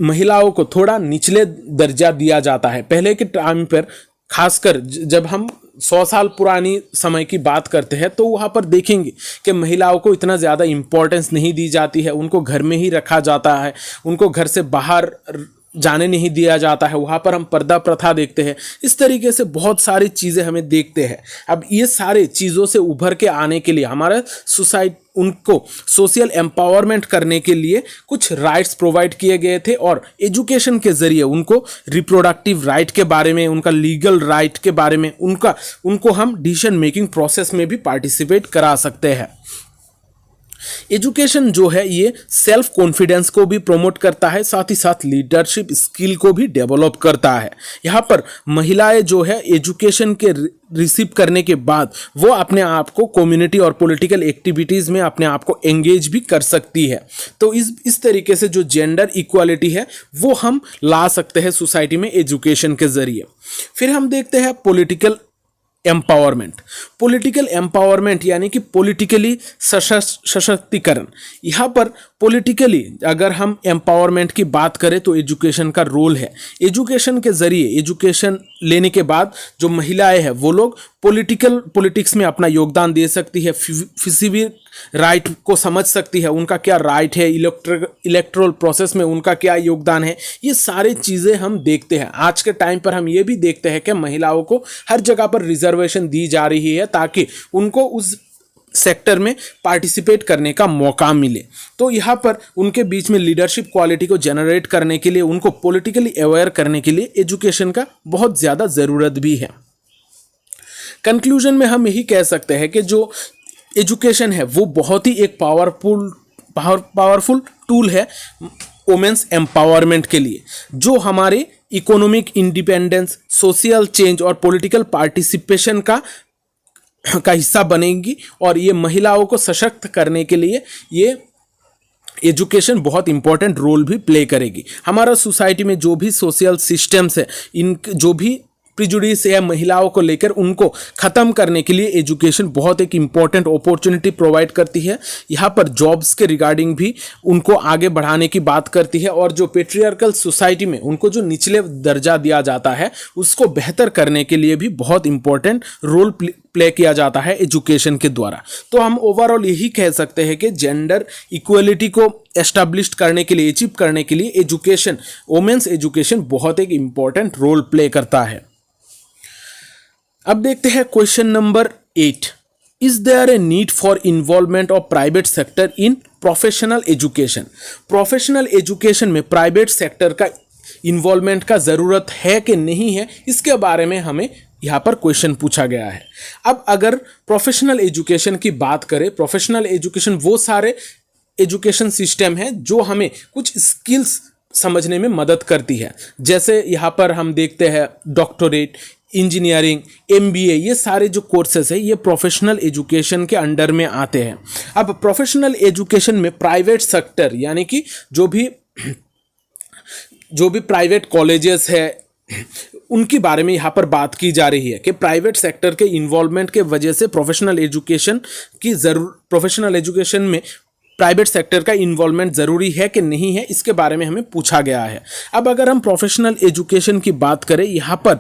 महिलाओं को थोड़ा निचले दर्जा दिया जाता है। पहले के टाइम पर खासकर जब हम 100 साल पुरानी समय की बात करते हैं तो वहाँ पर देखेंगे कि महिलाओं को इतना ज़्यादा इम्पोर्टेंस नहीं दी जाती है, उनको घर में ही रखा जाता है, उनको घर से बाहर जाने नहीं दिया जाता है, वहाँ पर हम पर्दा प्रथा देखते हैं। इस तरीके से बहुत सारी चीज़ें हमें देखते हैं। अब ये सारे चीज़ों से उभर के आने के लिए हमारा सोसाइटी उनको सोशल एम्पावरमेंट करने के लिए कुछ राइट्स प्रोवाइड किए गए थे, और एजुकेशन के ज़रिए उनको रिप्रोडक्टिव राइट के बारे में, उनका लीगल राइट के बारे में, उनको हम डिसीजन मेकिंग प्रोसेस में भी पार्टिसिपेट करा सकते हैं। एजुकेशन जो है ये सेल्फ कॉन्फिडेंस को भी प्रमोट करता है, साथ ही साथ लीडरशिप स्किल को भी डेवलप करता है। यहाँ पर महिलाएं जो है एजुकेशन के रिसीव करने के बाद वो अपने आप को कम्युनिटी और पॉलिटिकल एक्टिविटीज़ में अपने आप को एंगेज भी कर सकती है। तो इस तरीके से जो जेंडर इक्वालिटी है वो हम ला सकते हैं सोसाइटी में एजुकेशन के ज़रिए। फिर हम देखते हैं पॉलिटिकल एम्पावरमेंट यानी कि पॉलिटिकली सशक्तिकरण। यहाँ पर पॉलिटिकली अगर हम एम्पावरमेंट की बात करें तो एजुकेशन का रोल है। एजुकेशन के ज़रिए, एजुकेशन लेने के बाद जो महिलाएं हैं वो लोग पॉलिटिक्स में अपना योगदान दे सकती है, किसी भी राइट को समझ सकती है, उनका क्या राइट है, इलेक्ट्रल प्रोसेस में उनका क्या योगदान है। ये सारी चीज़ें हम देखते हैं। आज के टाइम पर हम ये भी देखते हैं कि महिलाओं को हर जगह पर रिजर्वेशन दी जा रही है ताकि उनको उस सेक्टर में पार्टिसिपेट करने का मौका मिले। तो यहाँ पर उनके बीच में लीडरशिप क्वालिटी को जनरेट करने के लिए, उनको पॉलिटिकली अवेयर करने के लिए एजुकेशन का बहुत ज़्यादा ज़रूरत भी है। कंक्लूजन में हम यही कह सकते हैं कि जो एजुकेशन है वो बहुत ही एक पावरफुल टूल है वुमेन्स एम्पावरमेंट के लिए, जो हमारे इकोनॉमिक इंडिपेंडेंस, सोशल चेंज और पॉलिटिकल पार्टिसिपेशन का हिस्सा बनेगी। और ये महिलाओं को सशक्त करने के लिए ये एजुकेशन बहुत इंपॉर्टेंट रोल भी प्ले करेगी। हमारा सोसाइटी में जो भी सोशल सिस्टम्स है, इन जो भी प्रिजुडिस है महिलाओं को लेकर, उनको ख़त्म करने के लिए एजुकेशन बहुत एक इम्पॉर्टेंट अपॉर्चुनिटी प्रोवाइड करती है। यहाँ पर जॉब्स के रिगार्डिंग भी उनको आगे बढ़ाने की बात करती है, और जो पेट्रियार्कल सोसाइटी में उनको जो निचले दर्जा दिया जाता है उसको बेहतर करने के लिए भी बहुत इम्पॉर्टेंट रोल प्ले किया जाता है एजुकेशन के द्वारा। तो हम ओवरऑल यही कह सकते हैं कि जेंडर इक्वलिटी को एस्टैब्लिश करने के लिए, अचीव करने के लिए एजुकेशन, वुमेन्स एजुकेशन बहुत एक इम्पॉर्टेंट रोल प्ले करता है। अब देखते हैं question number 8। Is there a need for involvement of private sector in professional education? Professional education में प्राइवेट सेक्टर का इन्वॉल्वमेंट का ज़रूरत है कि नहीं है, इसके बारे में हमें यहाँ पर क्वेश्चन पूछा गया है। अब अगर प्रोफेशनल एजुकेशन की बात करें, प्रोफेशनल एजुकेशन वो सारे एजुकेशन सिस्टम है जो हमें कुछ स्किल्स समझने में मदद करती है। जैसे यहाँ पर हम देखते हैं डॉक्टरेट, इंजीनियरिंग, एमबीए, ये सारे जो कोर्सेस है ये प्रोफेशनल एजुकेशन के अंडर में आते हैं। अब प्रोफेशनल एजुकेशन में प्राइवेट सेक्टर यानी कि जो भी प्राइवेट कॉलेजेस है उनके बारे में यहाँ पर बात की जा रही है कि प्राइवेट सेक्टर के इन्वॉल्वमेंट के वजह से प्रोफेशनल एजुकेशन में प्राइवेट सेक्टर का इन्वॉल्वमेंट ज़रूरी है कि नहीं है, इसके बारे में हमें पूछा गया है। अब अगर हम प्रोफेशनल एजुकेशन की बात करें, यहाँ पर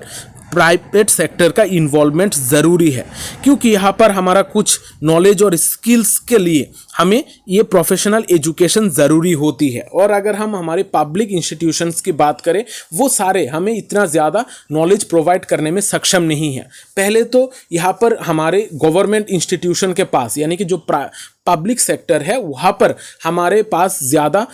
प्राइवेट सेक्टर का इन्वॉल्वमेंट ज़रूरी है क्योंकि यहाँ पर हमारा कुछ नॉलेज और स्किल्स के लिए हमें ये प्रोफेशनल एजुकेशन ज़रूरी होती है। और अगर हम हमारे पब्लिक इंस्टीट्यूशंस की बात करें, वो सारे हमें इतना ज़्यादा नॉलेज प्रोवाइड करने में सक्षम नहीं है। पहले तो यहाँ पर हमारे गवर्नमेंट इंस्टीट्यूशन के पास यानी कि जो पब्लिक सेक्टर है वहाँ पर हमारे पास ज़्यादा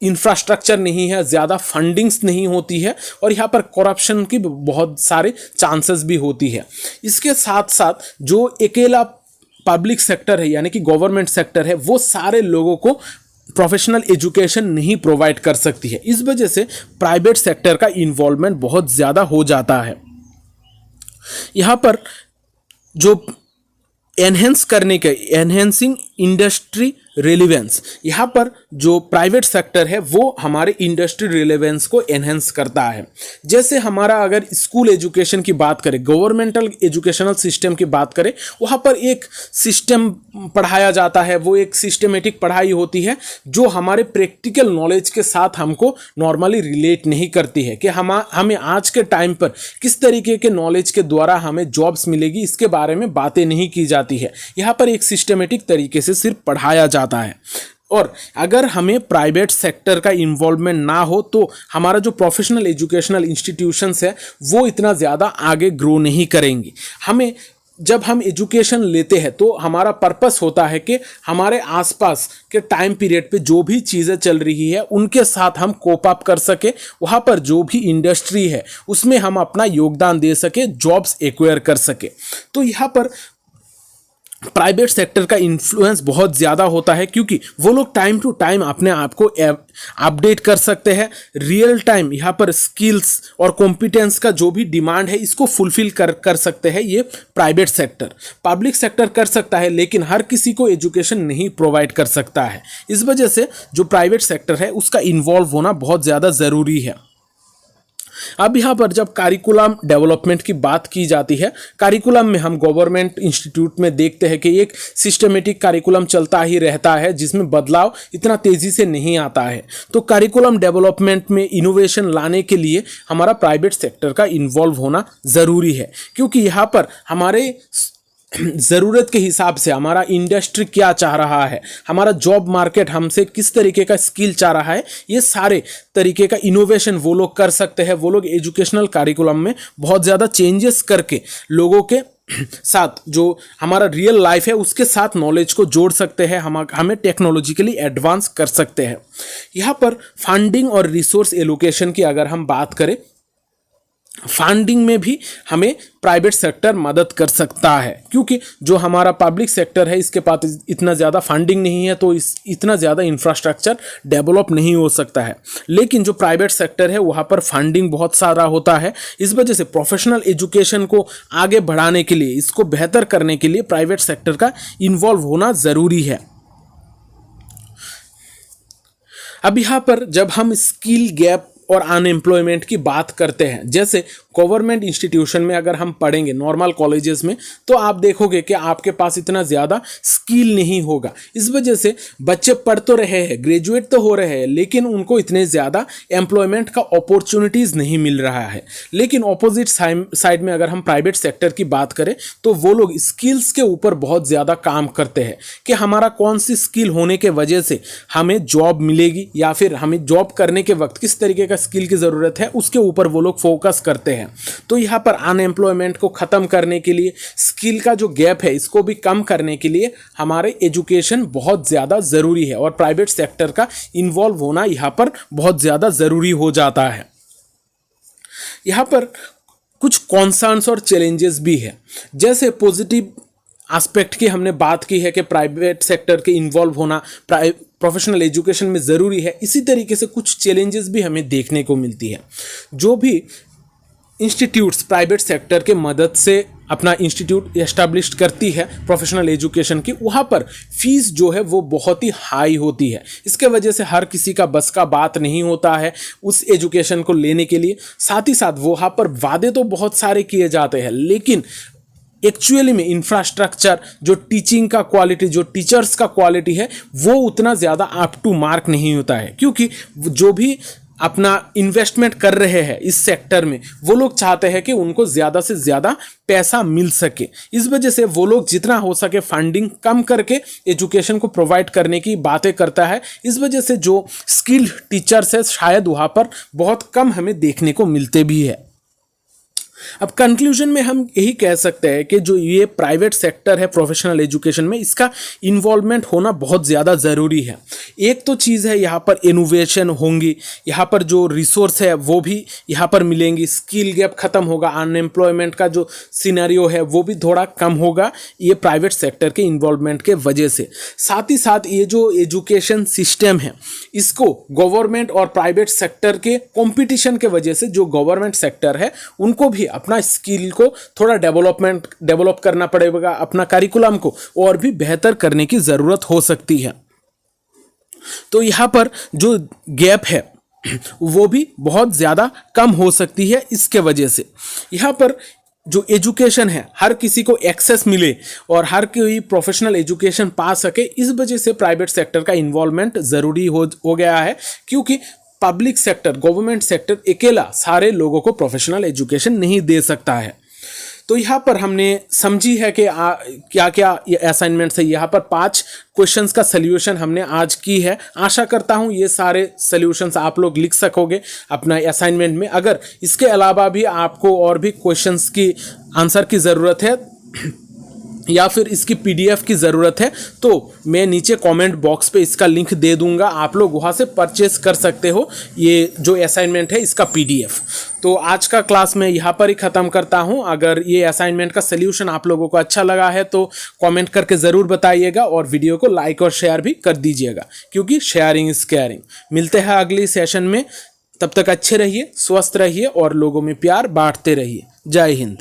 इंफ्रास्ट्रक्चर नहीं है, ज़्यादा फंडिंग्स नहीं होती है और यहाँ पर करप्शन की बहुत सारे चांसेस भी होती है। इसके साथ साथ जो अकेला पब्लिक सेक्टर है यानी कि गवर्नमेंट सेक्टर है, वो सारे लोगों को प्रोफेशनल एजुकेशन नहीं प्रोवाइड कर सकती है। इस वजह से प्राइवेट सेक्टर का इन्वॉल्वमेंट बहुत ज़्यादा हो जाता है। यहाँ पर जो एनहेंसिंग इंडस्ट्री रिलेवेंस, यहाँ पर जो प्राइवेट सेक्टर है वो हमारे इंडस्ट्री रिलेवेंस को एनहेंस करता है। जैसे हमारा अगर स्कूल एजुकेशन की बात करें, गवर्नमेंटल एजुकेशनल सिस्टम की बात करें, वहाँ पर एक सिस्टम पढ़ाया जाता है, वो एक सिस्टमेटिक पढ़ाई होती है जो हमारे प्रैक्टिकल नॉलेज के साथ हमको नॉर्मली रिलेट नहीं करती है कि हमें आज के टाइम पर किस तरीके के नॉलेज के द्वारा हमें जॉब्स मिलेगी, इसके बारे में बातें नहीं की जाती है। यहाँ पर एक सिस्टमेटिक तरीके से सिर्फ पढ़ाया जाता है। और अगर हमें प्राइवेट सेक्टर का इन्वॉल्वमेंट ना हो तो हमारा जो प्रोफेशनल एजुकेशनल इंस्टीट्यूशंस है वो इतना ज़्यादा आगे ग्रो नहीं करेंगी। जब हम एजुकेशन लेते हैं तो हमारा पर्पस होता है कि हमारे आसपास के टाइम पीरियड पे जो भी चीज़ें चल रही है उनके साथ हम कोप अप कर सके, वहाँ पर जो भी इंडस्ट्री है उसमें हम अपना योगदान दे सके, जॉब्स एक्वायर कर सके। तो यहाँ पर प्राइवेट सेक्टर का इन्फ्लुएंस बहुत ज़्यादा होता है क्योंकि वो लोग टाइम टू टाइम अपने आप को अपडेट कर सकते हैं। रियल टाइम यहाँ पर स्किल्स और कॉम्पिटेंस का जो भी डिमांड है इसको फुलफिल कर सकते हैं ये प्राइवेट सेक्टर। पब्लिक सेक्टर कर सकता है लेकिन हर किसी को एजुकेशन नहीं प्रोवाइड कर सकता है। इस वजह से जो प्राइवेट सेक्टर है उसका इन्वॉल्व होना बहुत ज़्यादा ज़रूरी है। अब यहाँ पर जब करिकुलम डेवलपमेंट की बात की जाती है, करिकुलम में हम गवर्नमेंट इंस्टीट्यूट में देखते हैं कि एक सिस्टमेटिक करिकुलम चलता ही रहता है जिसमें बदलाव इतना तेज़ी से नहीं आता है। तो करिकुलम डेवलपमेंट में इनोवेशन लाने के लिए हमारा प्राइवेट सेक्टर का इन्वॉल्व होना ज़रूरी है क्योंकि यहाँ पर हमारे ज़रूरत के हिसाब से हमारा इंडस्ट्री क्या चाह रहा है, हमारा जॉब मार्केट हमसे किस तरीके का स्किल चाह रहा है, ये सारे तरीके का इनोवेशन वो लोग कर सकते हैं। वो लोग एजुकेशनल करिकुलम में बहुत ज़्यादा चेंजेस करके लोगों के साथ जो हमारा रियल लाइफ है उसके साथ नॉलेज को जोड़ सकते हैं, हमें टेक्नोलॉजिकली एडवांस कर सकते हैं। यहाँ पर फंडिंग और रिसोर्स एलोकेशन की अगर हम बात करें, फंडिंग में भी हमें प्राइवेट सेक्टर मदद कर सकता है क्योंकि जो हमारा पब्लिक सेक्टर है इसके पास इतना ज़्यादा फंडिंग नहीं है तो इतना ज़्यादा इंफ्रास्ट्रक्चर डेवलप नहीं हो सकता है। लेकिन जो प्राइवेट सेक्टर है वहाँ पर फंडिंग बहुत सारा होता है। इस वजह से प्रोफेशनल एजुकेशन को आगे बढ़ाने के लिए, इसको बेहतर करने के लिए प्राइवेट सेक्टर का इन्वॉल्व होना ज़रूरी है। अब यहाँ पर जब हम स्किल गैप और अनएम्प्लॉयमेंट की बात करते हैं, जैसे गवर्नमेंट इंस्टीट्यूशन में अगर हम पढ़ेंगे नॉर्मल कॉलेजेस में तो आप देखोगे कि आपके पास इतना ज़्यादा स्किल नहीं होगा। इस वजह से बच्चे पढ़ तो रहे हैं, ग्रेजुएट तो हो रहे हैं, लेकिन उनको इतने ज़्यादा एम्प्लॉयमेंट का अपॉर्चुनिटीज़ नहीं मिल रहा है। लेकिन ऑपोजिट साइड में अगर हम प्राइवेट सेक्टर की बात करें तो वो लोग स्किल्स के ऊपर बहुत ज़्यादा काम करते हैं कि हमारा कौन सी स्किल होने के वजह से हमें जॉब मिलेगी या फिर हमें जॉब करने के वक्त किस तरीके का स्किल की ज़रूरत है, उसके ऊपर वो लोग फोकस करते हैं। तो यहाँ पर अनएम्प्लॉयमेंट को ख़त्म करने के लिए, स्किल का जो गैप है इसको भी कम करने के लिए हमारे एजुकेशन बहुत ज़्यादा ज़रूरी है और प्राइवेट सेक्टर का इन्वॉल्व होना यहाँ पर बहुत ज़्यादा ज़रूरी हो जाता है। यहाँ पर कुछ कॉन्सर्न्स और चैलेंजेस भी है। जैसे पॉजिटिव एस्पेक्ट की हमने बात की है कि प्राइवेट सेक्टर के इन्वॉल्व होना प्रोफेशनल एजुकेशन में ज़रूरी है, इसी तरीके से कुछ चैलेंजेस भी हमें देखने को मिलती है। जो भी इंस्टीट्यूट्स प्राइवेट सेक्टर के मदद से अपना इंस्टीट्यूट एस्टैब्लिश करती है प्रोफेशनल एजुकेशन की, वहाँ पर फीस जो है वो बहुत ही हाई होती है। इसके वजह से हर किसी का बस का बात नहीं होता है उस एजुकेशन को लेने के लिए। साथ ही साथ वहाँ पर वादे तो बहुत सारे किए जाते हैं, लेकिन एक्चुअली में इंफ्रास्ट्रक्चर, जो टीचिंग का क्वालिटी, जो टीचर्स का क्वालिटी है, वो उतना ज़्यादा अप टू मार्क नहीं होता है। क्योंकि जो भी अपना इन्वेस्टमेंट कर रहे हैं इस सेक्टर में, वो लोग चाहते हैं कि उनको ज़्यादा से ज़्यादा पैसा मिल सके। इस वजह से वो लोग जितना हो सके फंडिंग कम करके एजुकेशन को प्रोवाइड करने की बातें करता है। इस वजह से जो स्किल्ड टीचर्स है शायद वहाँ पर बहुत कम हमें देखने को मिलते भी है। अब कंक्लूजन में हम यही कह सकते हैं कि जो ये प्राइवेट सेक्टर है प्रोफेशनल एजुकेशन में, इसका इन्वॉल्वमेंट होना बहुत ज़्यादा ज़रूरी है। एक तो चीज़ है यहाँ पर इनोवेशन होंगी, यहाँ पर जो रिसोर्स है वो भी यहाँ पर मिलेंगी, स्किल गैप ख़त्म होगा, अनएम्प्लॉयमेंट का जो सिनेरियो है वो भी थोड़ा कम होगा ये प्राइवेट सेक्टर के इन्वॉल्वमेंट के वजह से। साथ ही साथ ये जो एजुकेशन सिस्टम है इसको गवर्नमेंट और प्राइवेट सेक्टर के कॉम्पिटिशन के वजह से जो गवर्नमेंट सेक्टर है उनको भी अपना स्किल को थोड़ा डेवलप करना पड़ेगा, अपना करिकुलम को और भी बेहतर करने की ज़रूरत हो सकती है। तो यहाँ पर जो गैप है वो भी बहुत ज़्यादा कम हो सकती है। इसके वजह से यहाँ पर जो एजुकेशन है हर किसी को एक्सेस मिले और हर कोई प्रोफेशनल एजुकेशन पा सके, इस वजह से प्राइवेट सेक्टर का इन्वॉल्वमेंट ज़रूरी हो गया है। क्योंकि पब्लिक सेक्टर, गवर्नमेंट सेक्टर अकेला सारे लोगों को प्रोफेशनल एजुकेशन नहीं दे सकता है। तो यहाँ पर हमने समझी है कि क्या क्या ये असाइनमेंट्स है। यहाँ पर 5 क्वेश्चंस का सल्यूशन हमने आज की है। आशा करता हूँ ये सारे सल्यूशंस आप लोग लिख सकोगे अपना असाइनमेंट में। अगर इसके अलावा भी आपको और भी क्वेश्चंस की आंसर की ज़रूरत है या फिर इसकी पीडीएफ की ज़रूरत है तो मैं नीचे कमेंट बॉक्स पे इसका लिंक दे दूंगा, आप लोग वहाँ से परचेस कर सकते हो ये जो असाइनमेंट है इसका पीडीएफ। तो आज का क्लास मैं यहाँ पर ही ख़त्म करता हूँ। अगर ये असाइनमेंट का सल्यूशन आप लोगों को अच्छा लगा है तो कमेंट करके ज़रूर बताइएगा और वीडियो को लाइक और शेयर भी कर दीजिएगा, क्योंकि शेयरिंग इज़ केयरिंग। मिलते हैं अगली सेशन में, तब तक अच्छे रहिए, स्वस्थ रहिए और लोगों में प्यार बांटते रहिए। जय हिंद।